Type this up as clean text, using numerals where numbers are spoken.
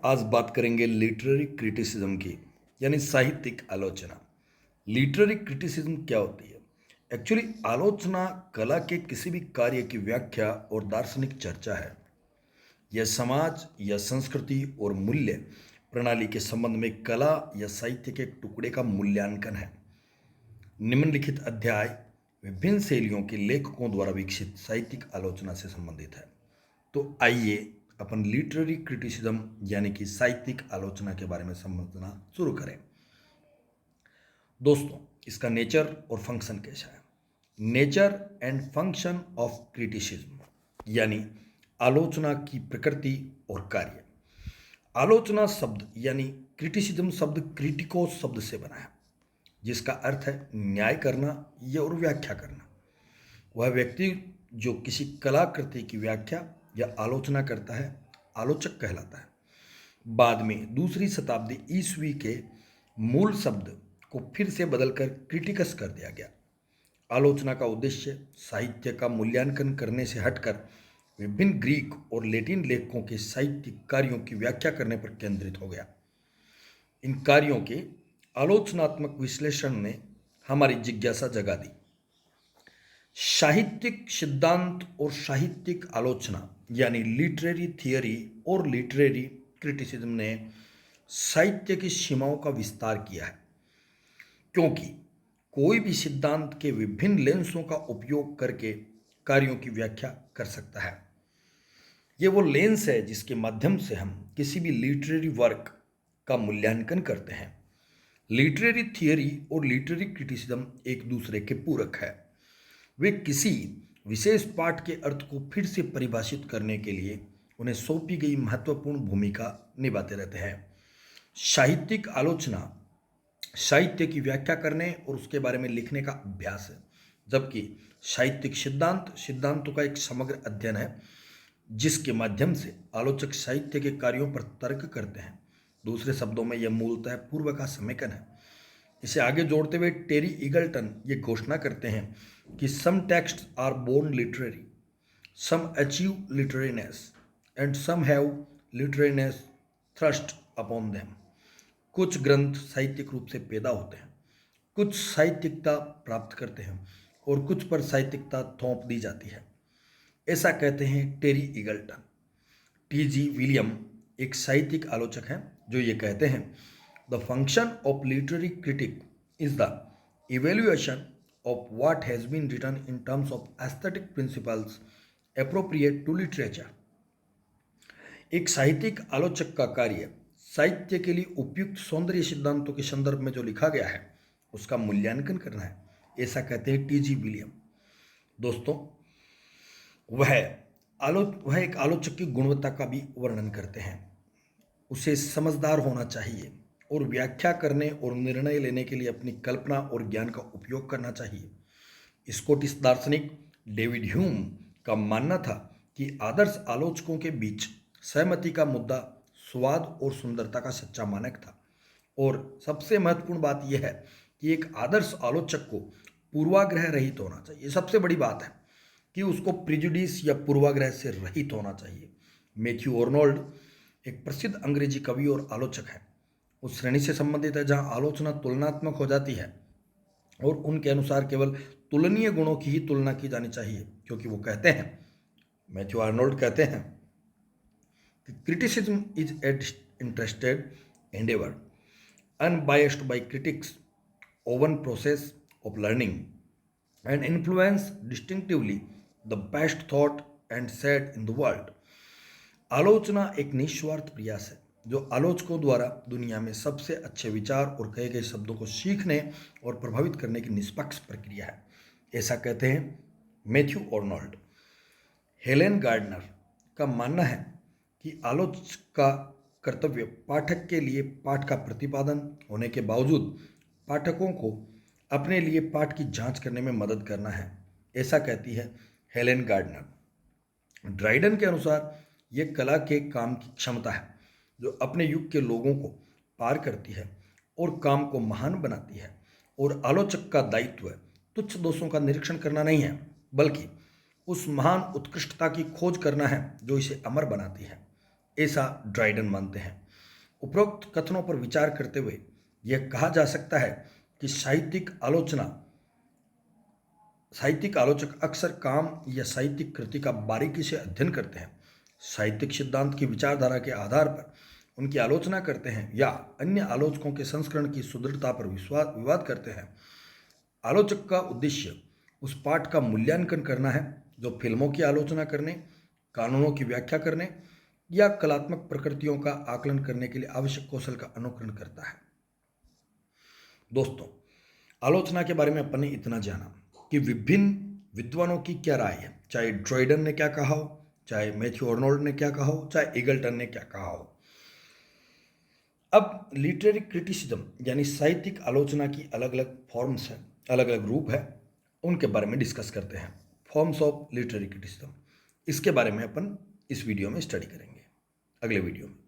आज बात करेंगे लिटरेरी क्रिटिसिज्म की, यानी साहित्यिक आलोचना। लिटरेरी क्रिटिसिज्म क्या होती है? एक्चुअली आलोचना कला के किसी भी कार्य की व्याख्या और दार्शनिक चर्चा है। यह समाज या संस्कृति और मूल्य प्रणाली के संबंध में कला या साहित्य के एक टुकड़े का मूल्यांकन है। निम्नलिखित अध्याय विभिन्न शैलियों के लेखकों द्वारा विकसित साहित्यिक आलोचना से संबंधित है। तो आइए अपन लिटरेरी क्रिटिसिज्म यानी कि साहित्यिक आलोचना के बारे में समझना शुरू करें। दोस्तों, इसका नेचर और फंक्शन कैसा है? Nature and function of criticism, यानी आलोचना की प्रकृति और कार्य। आलोचना शब्द यानी क्रिटिसिज्म शब्द क्रिटिकोस शब्द से बना है, जिसका अर्थ है न्याय करना या और व्याख्या करना। वह व्यक्ति जो किसी कलाकृति की व्याख्या या आलोचना करता है, आलोचक कहलाता है। बाद में दूसरी शताब्दी ईस्वी के मूल शब्द को फिर से बदलकर क्रिटिकस कर दिया गया। आलोचना का उद्देश्य साहित्य का मूल्यांकन करने से हटकर विभिन्न ग्रीक और लैटिन लेखकों के साहित्यिक कार्यों की व्याख्या करने पर केंद्रित हो गया। इन कार्यों के आलोचनात्मक विश्लेषण ने हमारी जिज्ञासा जगा दी। साहित्यिक सिद्धांत और साहित्यिक आलोचना यानी लिटरेरी थियरी और लिटरेरी क्रिटिसिज्म ने साहित्य की सीमाओं का विस्तार किया है, क्योंकि कोई भी सिद्धांत के विभिन्न लेंसों का उपयोग करके कार्यों की व्याख्या कर सकता है। ये वो लेंस है जिसके माध्यम से हम किसी भी लिटरेरी वर्क का मूल्यांकन करते हैं। लिटरेरी थियरी और लिटरेरी क्रिटिसिज्म एक दूसरे के पूरक है। वे किसी विशेष पाठ के अर्थ को फिर से परिभाषित करने के लिए उन्हें सौंपी गई महत्वपूर्ण भूमिका निभाते रहते हैं। साहित्यिक आलोचना साहित्य की व्याख्या करने और उसके बारे में लिखने का अभ्यास है, जबकि साहित्यिक सिद्धांत सिद्धांतों का एक समग्र अध्ययन है, जिसके माध्यम से आलोचक साहित्य के कार्यों पर तर्क करते हैं। दूसरे शब्दों में यह मूलतः पूर्व का समेकन है। इसे आगे जोड़ते हुए टेरी ईगल्टन ये घोषणा करते हैं कि some text are born literary, some achieve literariness and some have literariness thrust upon them. कुछ ग्रंथ साहित्यिक रूप से पैदा होते हैं, कुछ साहित्यिकता प्राप्त करते हैं और कुछ पर साहित्यिकता थोप दी जाती है। ऐसा कहते हैं टेरी ईगल्टन। टी.जी. विलियम एक साहित्यिक आलोचक हैं जो ये कहते हैं, the function of literary critic is the evaluation of what has been written in terms of aesthetic principles appropriate to literature। एक साहित्यिक आलोचक का कार्य साहित्य के लिए उपयुक्त सौंदर्य सिद्धांतों के संदर्भ में जो लिखा गया है उसका मूल्यांकन करना है, ऐसा कहते हैं टी.जी. विलियम। दोस्तों, वह एक आलोचक की गुणवत्ता का भी वर्णन करते हैं। उसे समझदार होना चाहिए और व्याख्या करने और निर्णय लेने के लिए अपनी कल्पना और ज्ञान का उपयोग करना चाहिए। स्कॉटिश दार्शनिक डेविड ह्यूम का मानना था कि आदर्श आलोचकों के बीच सहमति का मुद्दा स्वाद और सुंदरता का सच्चा मानक था। और सबसे महत्वपूर्ण बात यह है कि एक आदर्श आलोचक को पूर्वाग्रह रहित होना चाहिए। सबसे बड़ी बात है कि उसको प्रिजुडिस या पूर्वाग्रह से रहित होना चाहिए। मैथ्यू आर्नोल्ड एक प्रसिद्ध अंग्रेजी कवि और आलोचक है। उस श्रेणी से संबंधित है जहां आलोचना तुलनात्मक हो जाती है और उनके अनुसार केवल तुलनीय गुणों की ही तुलना की जानी चाहिए, क्योंकि वो कहते हैं, मैथ्यू आर्नोल्ड कहते हैं कि criticism is a interested endeavour unbiased by critics own process of learning and influence distinctively the best thought and said in the world. आलोचना एक निस्वार्थ प्रयास है जो आलोचकों द्वारा दुनिया में सबसे अच्छे विचार और कहे गए शब्दों को सीखने और प्रभावित करने की निष्पक्ष प्रक्रिया है, ऐसा कहते हैं मैथ्यू आर्नोल्ड। हेलेन गार्डनर का मानना है कि आलोचक का कर्तव्य पाठक के लिए पाठ का प्रतिपादन होने के बावजूद पाठकों को अपने लिए पाठ की जांच करने में मदद करना है, ऐसा कहती है हेलेन गार्डनर। ड्राइडन के अनुसार यह कला के काम की क्षमता है जो अपने युग के लोगों को पार करती है और काम को महान बनाती है। और आलोचक का दायित्व तुच्छ दोषों का निरीक्षण करना नहीं है, बल्कि उस महान उत्कृष्टता की खोज करना है जो इसे अमर बनाती है, ऐसा ड्राइडन मानते हैं। उपरोक्त कथनों पर विचार करते हुए यह कहा जा सकता है कि साहित्यिक आलोचक अक्सर काम या साहित्यिक कृति का बारीकी से अध्ययन करते हैं, साहित्यिक सिद्धांत की विचारधारा के आधार पर उनकी आलोचना करते हैं या अन्य आलोचकों के संस्करण की सुदृढ़ता पर विवाद करते हैं। आलोचक का उद्देश्य उस पाठ का मूल्यांकन करना है जो फिल्मों की आलोचना करने, कानूनों की व्याख्या करने या कलात्मक प्रकृतियों का आकलन करने के लिए आवश्यक कौशल का अनुकरण करता है। दोस्तों, आलोचना के बारे में अपन ने इतना जाना कि विभिन्न विद्वानों की क्या राय है, चाहे ड्रॉयडन ने क्या कहा हो, चाहे मैथ्यू अर्नोल्ड ने क्या कहा हो, चाहे ईगल्टन ने क्या कहा हो। अब लिटरेरी क्रिटिसिज्म यानी साहित्यिक आलोचना की अलग अलग फॉर्म्स हैं, अलग अलग रूप है, उनके बारे में डिस्कस करते हैं। फॉर्म्स ऑफ लिटरेरी क्रिटिसिज्म, इसके बारे में अपन इस वीडियो में स्टडी करेंगे, अगले वीडियो में।